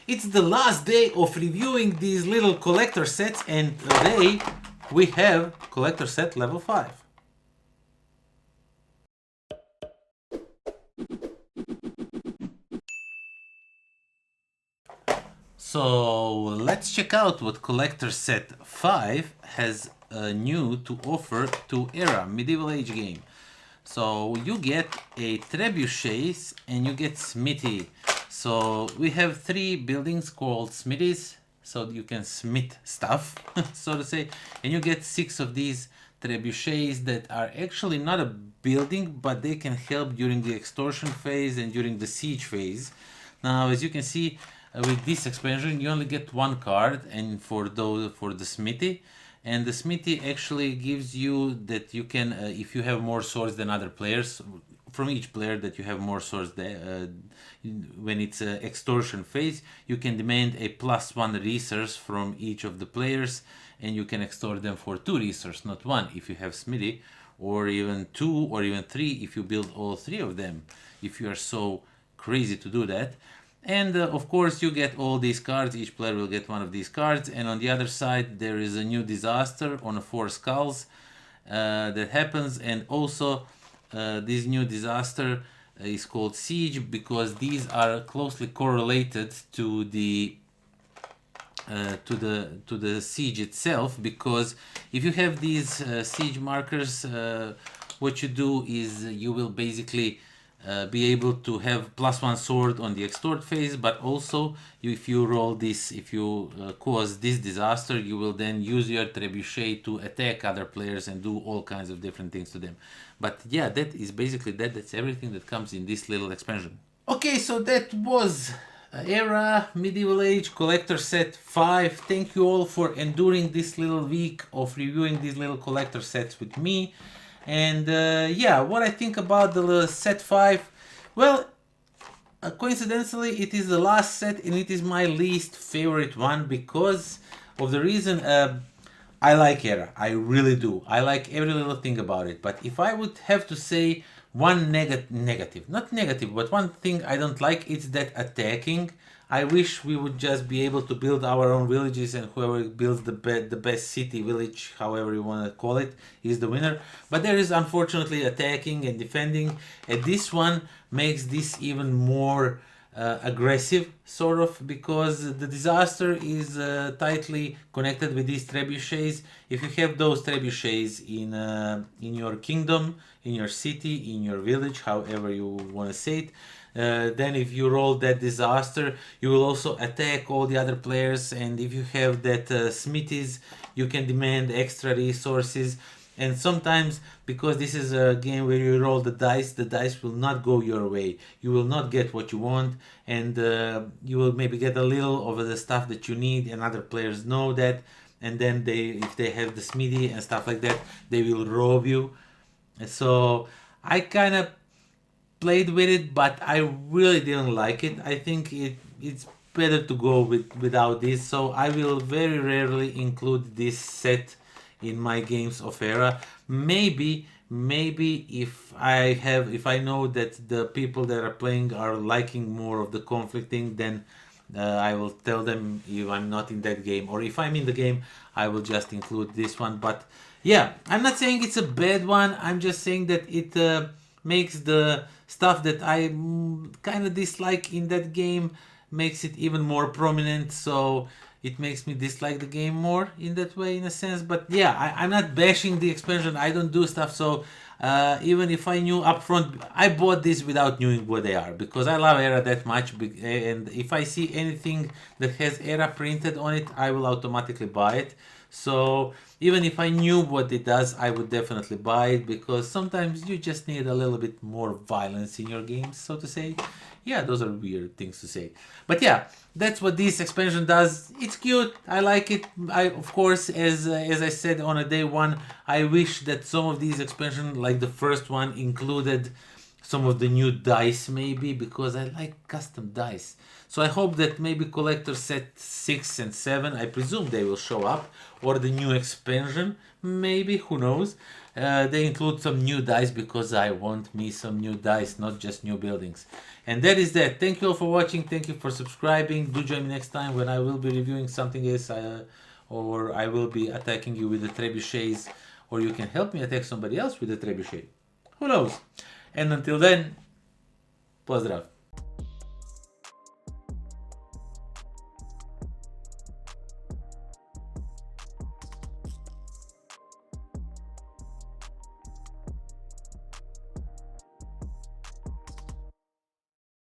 It's the last day of reviewing these little collector sets, and today we have collector set level 5. So let's check out what collector set 5 has new to offer to Era medieval age game. So you get a trebuchets and you get smithy. So we have 3 buildings called smithies, so you can smith stuff, so to say, and you get 6 of these trebuchets that are actually not a building, but they can help during the extortion phase and during the siege phase. Now, as you can see, with this expansion, you only get 1 card, and for the smithy. And the smithy actually gives you that you can, if you have more swords than other players, from each player that you have more swords, when it's extortion phase, you can demand a +1 resource from each of the players, and you can extort them for 2 resources, not 1 if you have smithy, or even 2 or even 3 if you build all 3 of them, if you are so crazy to do that. And of course you get all these cards, each player will get 1 of these cards, and on the other side there is a new disaster on 4 skulls that happens, and also this new disaster is called siege because these are closely correlated to the siege itself, because if you have these siege markers, what you do is you will basically be able to have +1 sword on the extort phase, but also if you roll this, if you cause this disaster, you will then use your trebuchet to attack other players and do all kinds of different things to them. But yeah, that is basically that's everything that comes in this little expansion. Okay, so that was Era Medieval Age Collector Set 5. Thank you all for enduring this little week of reviewing these little collector sets with me. And yeah, what I think about the set 5, well, coincidentally it is the last set and it is my least favorite one because of the reason I like Era, I really do. I like every little thing about it, but if I would have to say one negative, not negative, but one thing I don't like, it's that attacking. I wish we would just be able to build our own villages, and whoever builds the best city, village, however you want to call it, is the winner. But there is unfortunately attacking and defending, and this one makes this even more aggressive, sort of, because the disaster is tightly connected with these trebuchets. If you have those trebuchets in your kingdom, in your city, in your village, however you want to say it, then if you roll that disaster, you will also attack all the other players, and if you have that smithies, you can demand extra resources. And sometimes, because this is a game where you roll the dice will not go your way. You will not get what you want, and you will maybe get a little of the stuff that you need, and other players know that, and then if they have the smithy and stuff like that, they will rob you. So I kind of played with it, but I really didn't like it. I think it's better to go without this. So I will very rarely include this set in my games of Era. Maybe if I know that the people that are playing are liking more of the conflicting, then I will tell them if I'm not in that game, or if I'm in the game, I will just include this one. But yeah, I'm not saying it's a bad one. I'm just saying that it makes the stuff that I kind of dislike in that game, makes it even more prominent. So it makes me dislike the game more in that way, in a sense. But yeah, I'm not bashing the expansion. I don't do stuff. So even if I knew upfront, I bought this without knowing what they are, because I love Era that much. And if I see anything that has Era printed on it, I will automatically buy it. So even if I knew what it does, I would definitely buy it, because sometimes you just need a little bit more violence in your games, so to say. Yeah, those are weird things to say. But yeah, that's what this expansion does. It's cute. I like it. Of course, as I said on a day one, I wish that some of these expansions, like the first one, included some of the new dice, maybe, because I like custom dice. So I hope that maybe collector set 6 and 7, I presume they will show up, or the new expansion, maybe, who knows. They include some new dice because I want me some new dice, not just new buildings. And that is that. Thank you all for watching. Thank you for subscribing. Do join me next time when I will be reviewing something else, or I will be attacking you with the trebuchets, or you can help me attack somebody else with the trebuchet. Who knows? And until then, pozdrav.